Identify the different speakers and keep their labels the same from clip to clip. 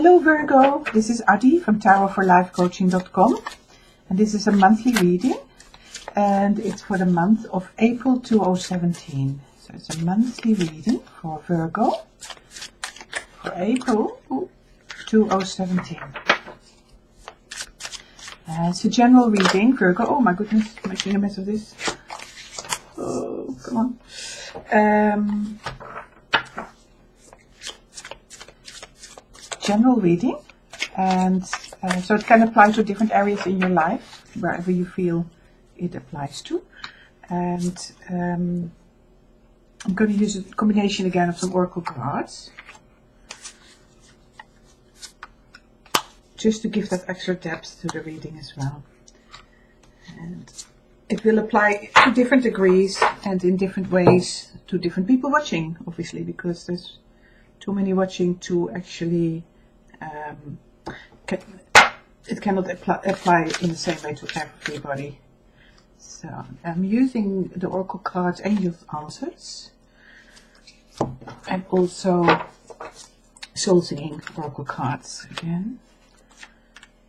Speaker 1: Hello Virgo, this is Adi from tarotforlifecoaching.com, and this is a monthly reading and it's for the month of April 2017. So it's a monthly reading for Virgo for April 2017. It's a general reading, Virgo. Oh my goodness, I'm making a mess of this. Oh, come on. General reading, and so it can apply to different areas in your life, wherever you feel it applies to. And I'm going to use a combination again of some oracle cards, just to give that extra depth to the reading as well. And it will apply to different degrees and in different ways to different people watching, obviously, because there's too many watching to actually it cannot apply in the same way to everybody. So I'm using the oracle cards, Angel's Answers, and also soul singing oracle cards again,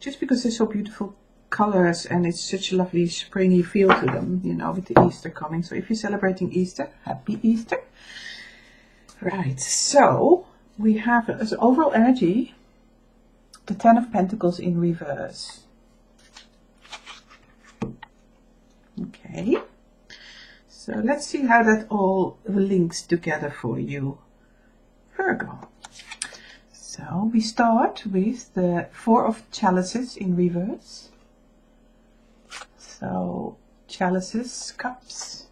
Speaker 1: just because they're so beautiful colors and it's such a lovely springy feel to them, you know, with the Easter coming. So if you're celebrating Easter, happy Easter. Right, so we have as overall energy the Ten of Pentacles in reverse. Okay, so let's see how that all links together for you, Virgo. So we start with the Four of Chalices in reverse. So chalices, cups.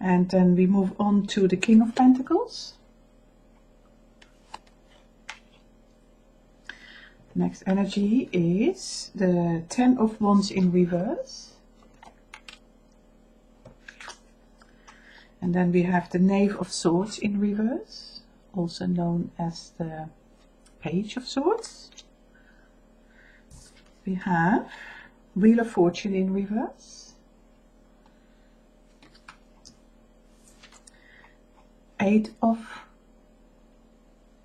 Speaker 1: And then we move on to the King of Pentacles. The next energy is the Ten of Wands in reverse. And then we have the Knave of Swords in reverse, also known as the Page of Swords. We have Wheel of Fortune in reverse. Eight of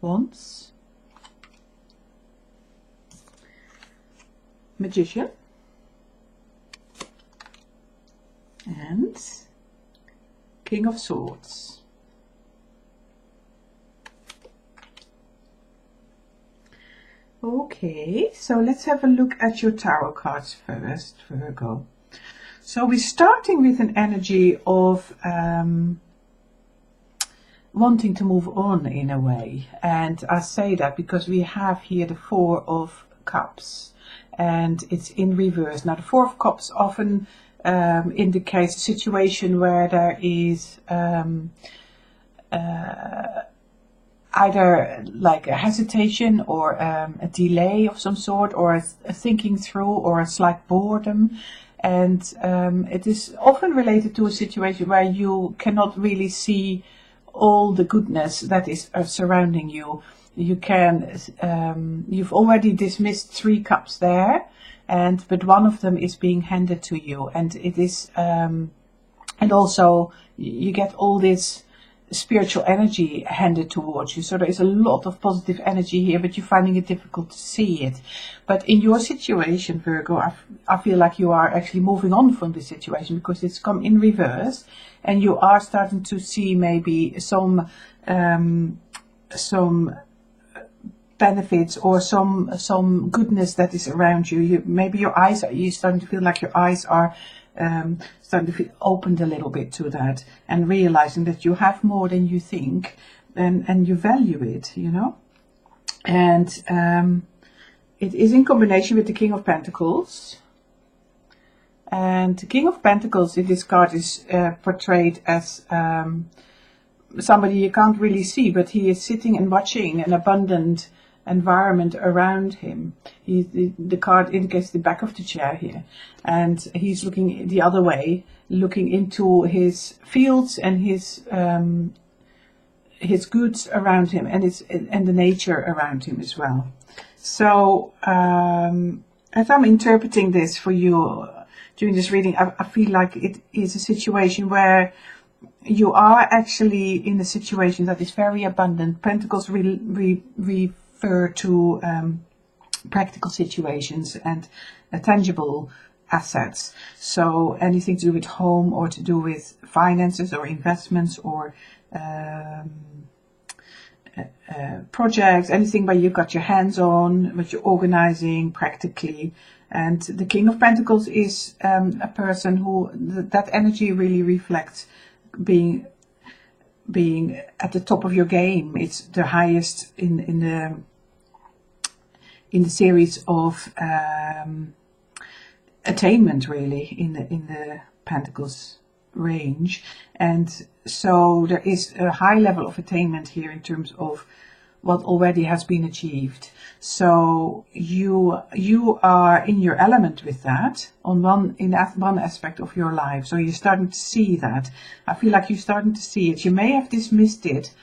Speaker 1: Wands. Magician. And King of Swords. Okay, so let's have a look at your tarot cards first, Virgo. So we're starting with an energy of wanting to move on in a way, and I say that because we have here the Four of Cups and it's in reverse. Now the Four of Cups often indicates a situation where there is either like a hesitation or a delay of some sort, or a thinking through, or a slight boredom. And it is often related to a situation where you cannot really see all the goodness that is surrounding you. You can, you've already dismissed 3 cups there, but one of them is being handed to you, and it is, and also you get all this spiritual energy handed towards you. So there is a lot of positive energy here, but you're finding it difficult to see it. But in your situation, Virgo, I feel like you are actually moving on from this situation, because it's come in reverse, and you are starting to see maybe some benefits or some goodness that is around you. Maybe you're starting to feel like your eyes are starting to feel opened a little bit to that, and realizing that you have more than you think, and you value it, you know. And it is in combination with the King of Pentacles. And the King of Pentacles in this card is portrayed as somebody you can't really see, but he is sitting and watching an abundant environment around him. The card indicates the back of the chair here, and he's looking the other way, looking into his fields and his goods around him, and the nature around him as well. So as I'm interpreting this for you during this reading, I feel like it is a situation where you are actually in a situation that is very abundant. Pentacles refer to practical situations and tangible assets. So anything to do with home or to do with finances or investments or projects, anything where you've got your hands on, what you're organizing practically. And the King of Pentacles is a person who that energy really reflects being at the top of your game. It's the highest in the series of attainment, really, in the Pentacles range. And so there is a high level of attainment here in terms of what already has been achieved. So you are in your element with that on one aspect of your life. So you're starting to see that. I feel like you're starting to see it. You may have dismissed it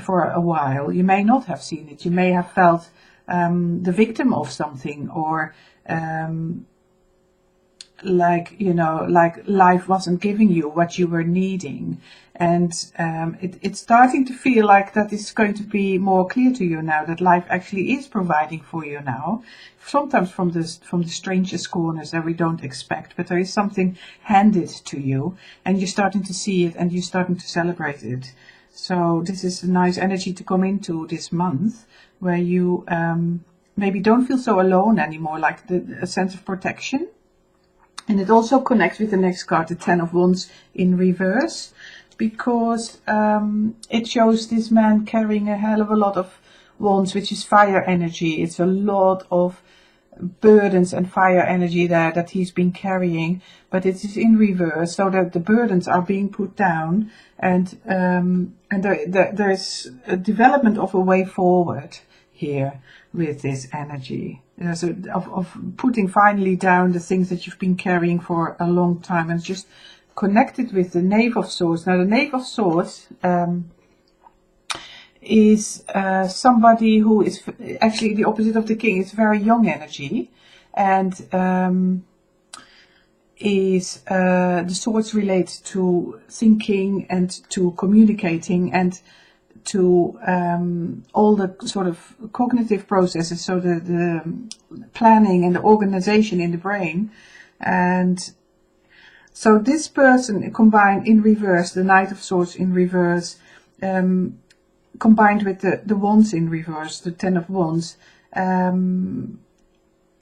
Speaker 1: for a while. You may not have seen it. You may have felt the victim of something, or like life wasn't giving you what you were needing. And it's starting to feel like that is going to be more clear to you now, that life actually is providing for you now, sometimes from the strangest corners that we don't expect, but there is something handed to you and you're starting to see it and you're starting to celebrate it. So this is a nice energy to come into this month, where you maybe don't feel so alone anymore, like a sense of protection. And it also connects with the next card, the Ten of Wands in reverse, because it shows this man carrying a hell of a lot of wands, which is fire energy. It's a lot of burdens and fire energy there that he's been carrying, but it is in reverse, so that the burdens are being put down, and there's a development of a way forward here with this energy. So of putting finally down the things that you've been carrying for a long time, and just connected with the Knave of Swords. Now the Knave of Swords is somebody who is actually the opposite of the King. It's very young energy, and the swords relate to thinking and to communicating and to all the sort of cognitive processes, so the planning and the organization in the brain. And so this person combined in reverse, the Knight of Swords in reverse, combined with the Wands in reverse, the Ten of Wands,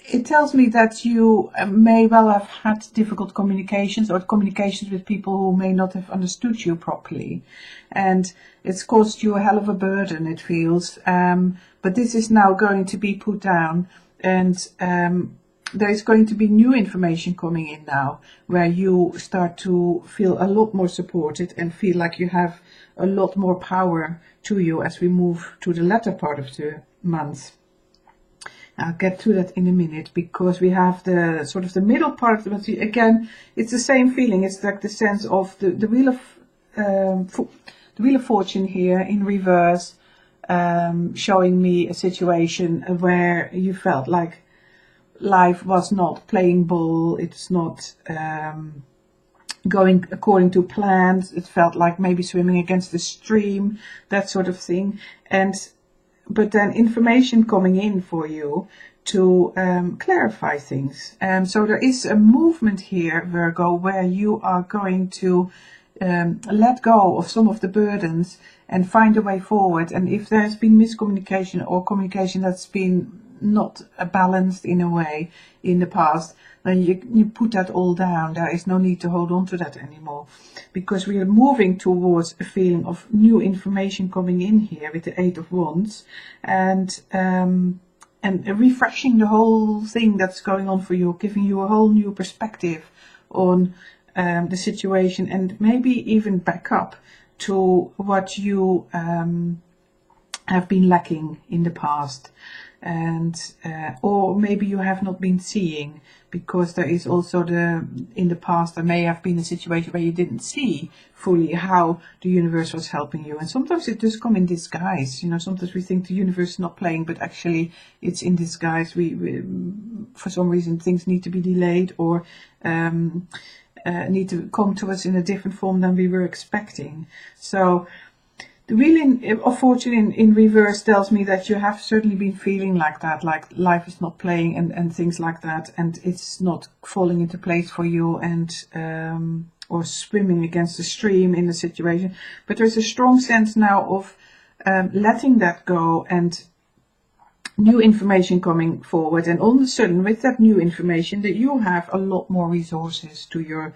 Speaker 1: it tells me that you may well have had difficult communications, or communications with people who may not have understood you properly. And it's caused you a hell of a burden, it feels. But this is now going to be put down, and there is going to be new information coming in now, where you start to feel a lot more supported and feel like you have a lot more power to you as we move to the latter part of the month. I'll get to that in a minute, because we have the sort of the middle part of the month. Again, it's the same feeling. It's like the sense of the Wheel of Fortune here in reverse, showing me a situation where you felt like life was not playing ball. It's not going according to plans. It felt like maybe swimming against the stream, that sort of thing. But then information coming in for you to clarify things. So there is a movement here, Virgo, where you are going to let go of some of the burdens and find a way forward. And if there's been miscommunication or communication that's been not balanced in a way in the past, then you put that all down. There is no need to hold on to that anymore, because we are moving towards a feeling of new information coming in here with the Eight of Wands, and refreshing the whole thing that's going on for you, giving you a whole new perspective on the situation, and maybe even back up to what you have been lacking in the past, and or maybe you have not been seeing, because there is also in the past there may have been a situation where you didn't see fully how the universe was helping you. And sometimes it does come in disguise. Sometimes we think the universe is not playing, but actually it's in disguise. We for some reason things need to be delayed, or need to come to us in a different form than we were expecting. So the Wheel of Fortune in reverse tells me that you have certainly been feeling like that, like life is not playing and things like that, and it's not falling into place for you, and or swimming against the stream in the situation. But there's a strong sense now of letting that go and new information coming forward, and all of a sudden with that new information that you have a lot more resources to your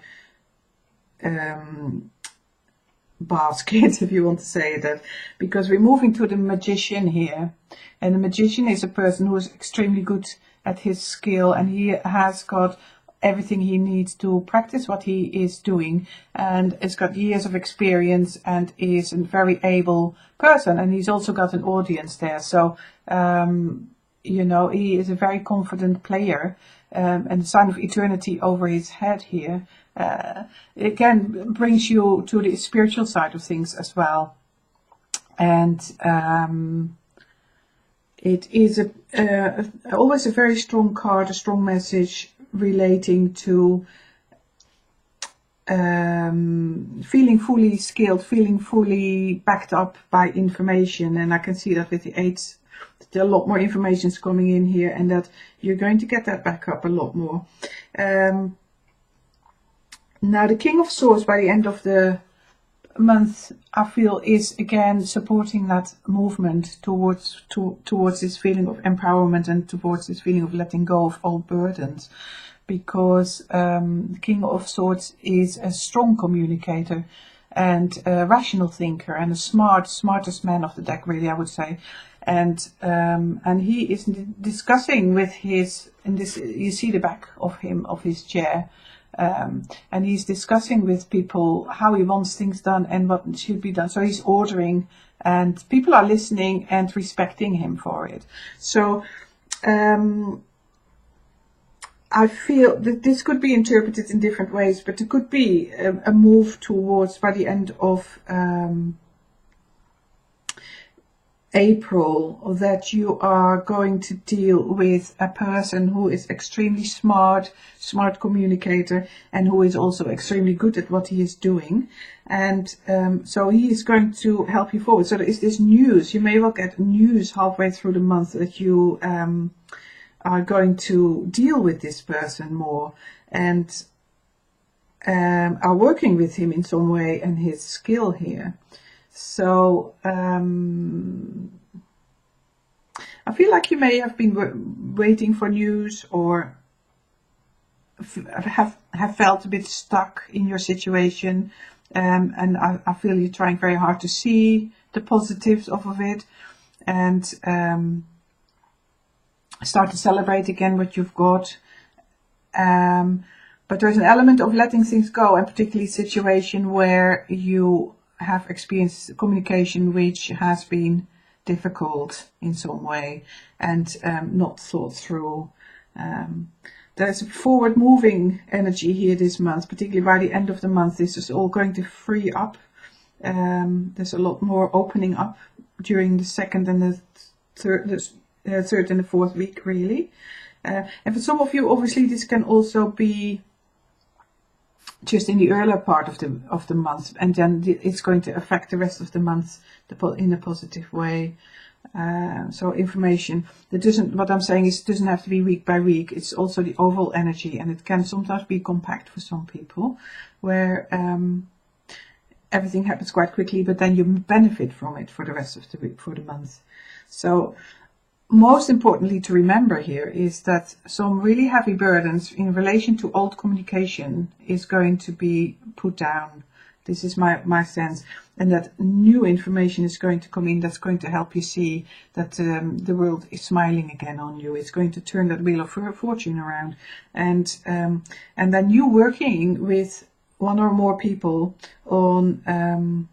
Speaker 1: basket, if you want to say that, because we're moving to the Magician here, and the Magician is a person who is extremely good at his skill, and he has got everything he needs to practice what he is doing, and has got years of experience and is a very able person, and he's also got an audience there. So you know, he is a very confident player, and the sign of eternity over his head here again brings you to the spiritual side of things as well. And it is always a very strong card, a strong message relating to feeling fully skilled, feeling fully backed up by information. And I can see that with the 8s, there are a lot more information is coming in here, and that you're going to get that back up a lot more. Now the King of Swords by the end of the month, I feel, is again supporting that movement towards this feeling of empowerment and towards this feeling of letting go of old burdens, because the King of Swords is a strong communicator and a rational thinker and a smartest man of the deck, really, I would say. And he is discussing with his, and this, you see the back of him, of his chair, and he's discussing with people how he wants things done and what should be done. So he's ordering, and people are listening and respecting him for it. So I feel that this could be interpreted in different ways, but it could be a move towards, by the end of April, that you are going to deal with a person who is extremely smart communicator, and who is also extremely good at what he is doing. And so he is going to help you forward. So there is this news. You may well get news halfway through the month that you are going to deal with this person more, and are working with him in some way and his skill here. So I feel like you may have been waiting for news, or have felt a bit stuck in your situation, and I feel you're trying very hard to see the positives of it, and start to celebrate again what you've got. But there's an element of letting things go, and particularly a situation where you have experienced communication which has been difficult in some way and not thought through. There's a forward moving energy here this month, particularly by the end of the month. This is all going to free up. There's a lot more opening up during the second and the third and the fourth week, really. And for some of you, obviously, this can also be just in the earlier part of the month, and then it's going to affect the rest of the month in a positive way. So information that doesn't, what I'm saying is, it doesn't have to be week by week. It's also the overall energy, and it can sometimes be compact for some people, where everything happens quite quickly, but then you benefit from it for the rest of the week, for the month. So most importantly to remember here is that some really heavy burdens in relation to old communication is going to be put down. This is my sense, and that new information is going to come in that's going to help you see that the world is smiling again on you. It's going to turn that Wheel of Fortune around, and then you working with one or more people on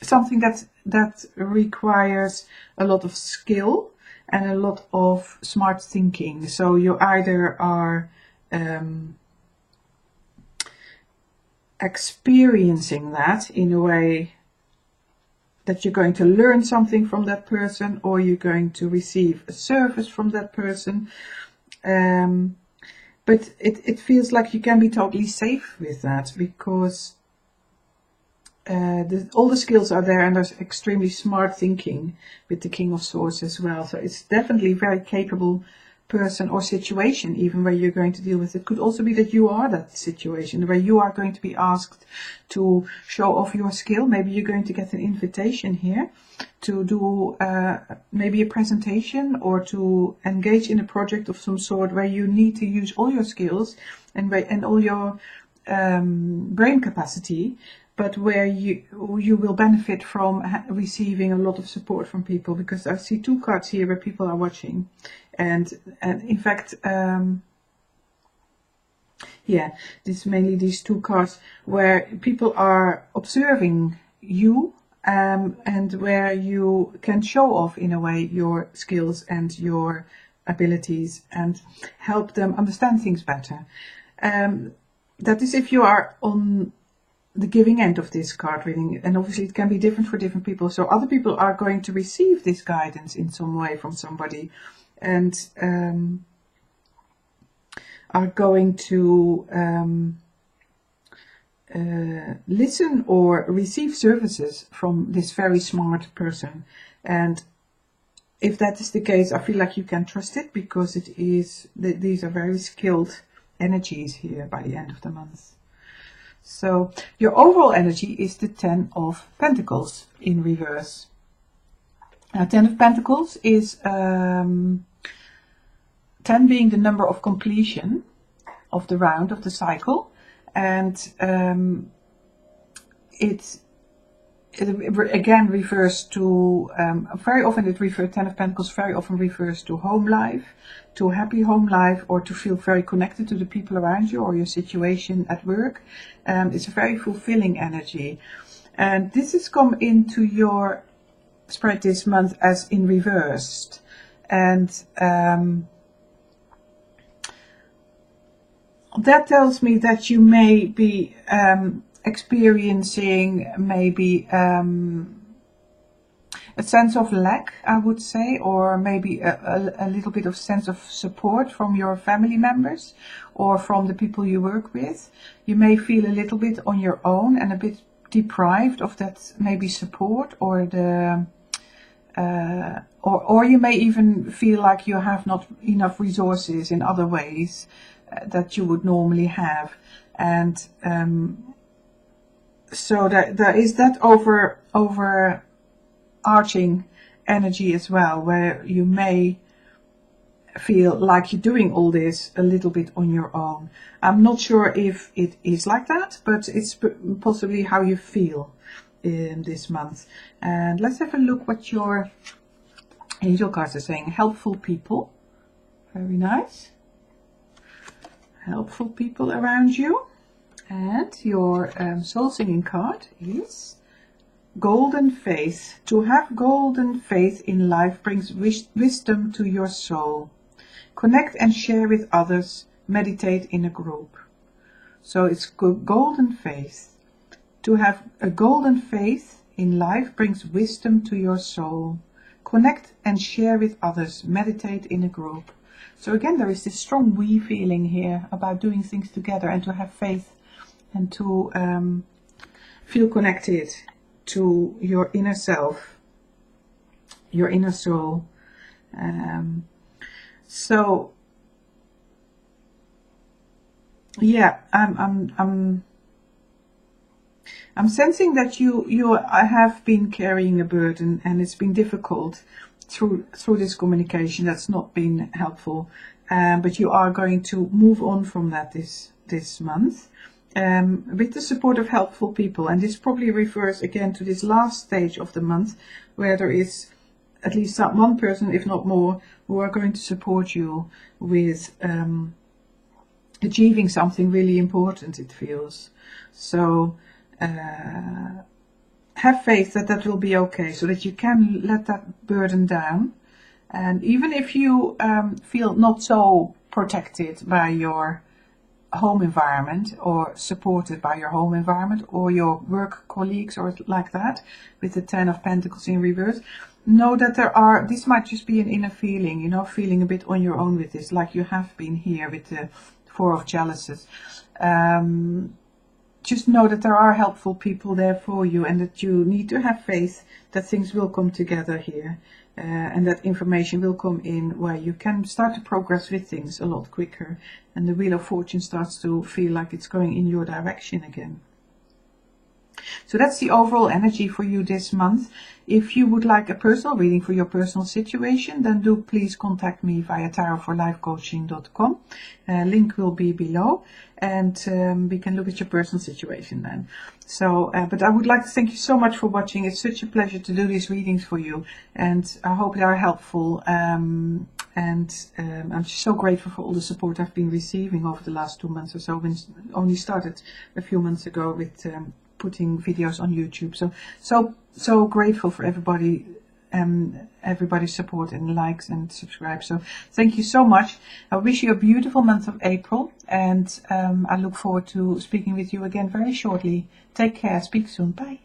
Speaker 1: something that requires a lot of skill and a lot of smart thinking. So you either are experiencing that in a way that you're going to learn something from that person, or you're going to receive a service from that person. But it feels like you can be totally safe with that, because all the skills are there, and there's extremely smart thinking with the King of Swords as well. So it's definitely a very capable person or situation, even where you're going to deal with it. Could also be that you are that situation where you are going to be asked to show off your skill. Maybe you're going to get an invitation here to do maybe a presentation, or to engage in a project of some sort where you need to use all your skills and all your brain capacity, but where you will benefit from receiving a lot of support from people, because I see 2 cards here where people are watching, and in fact, yeah, this mainly these 2 cards where people are observing you, and where you can show off in a way your skills and your abilities and help them understand things better. That is if you are on the giving end of this card reading, and obviously it can be different for different people. So other people are going to receive this guidance in some way from somebody, and are going to listen or receive services from this very smart person. And if that is the case, I feel like you can trust it, because it is these are very skilled energies here by the end of the month. So your overall energy is the 10 of Pentacles in reverse. Now, 10 of Pentacles is 10 being the number of completion of the round of the cycle, and it again refers to very often 10 of Pentacles very often refers to home life, to happy home life, or to feel very connected to the people around you or your situation at work. It's a very fulfilling energy, and this has come into your spread this month as in reversed, and that tells me that you may be experiencing maybe a sense of lack, I would say, or maybe a little bit of sense of support from your family members or from the people you work with. You may feel a little bit on your own and a bit deprived of that maybe support, or the or you may even feel like you have not enough resources in other ways that you would normally have. And so there is that overarching energy as well, where you may feel like you're doing all this a little bit on your own. I'm not sure if it is like that, but it's possibly how you feel in this month. And let's have a look what your angel cards are saying. Helpful people. Very nice. Helpful people around you. And your soul singing card is golden faith. To have golden faith in life brings wisdom to your soul. Connect and share with others. Meditate in a group. So it's golden faith. To have a golden faith in life brings wisdom to your soul. Connect and share with others. Meditate in a group. So again, there is this strong we feeling here about doing things together, and to have faith, and to feel connected to your inner self, your inner soul. So yeah, I'm sensing that you have been carrying a burden, and it's been difficult through this communication. That's not been helpful, but you are going to move on from that this month. With the support of helpful people, and this probably refers again to this last stage of the month, where there is at least one person, if not more, who are going to support you with achieving something really important, it feels. So have faith that will be okay, so that you can let that burden down. And even if you feel not so protected by your home environment, or supported by your home environment or your work colleagues or like that, with the 10 of Pentacles in reverse, know that this might just be an inner feeling, feeling a bit on your own with this, like you have been here with the Four of Chalices. Just know that there are helpful people there for you, and that you need to have faith that things will come together here, and that information will come in where you can start to progress with things a lot quicker, and the Wheel of Fortune starts to feel like it's going in your direction again. So that's the overall energy for you this month. If you would like a personal reading for your personal situation, then do please contact me via tarotforlifecoaching.com. Link will be below, and we can look at your personal situation then. So, but I would like to thank you so much for watching. It's such a pleasure to do these readings for you, and I hope they are helpful. I'm so grateful for all the support I've been receiving over the last 2 months or so. We only started a few months ago with putting videos on YouTube. So grateful for everybody's support and likes and subscribe. So thank you so much. I wish you a beautiful month of April, and I look forward to speaking with you again very shortly. Take care. Speak soon. Bye.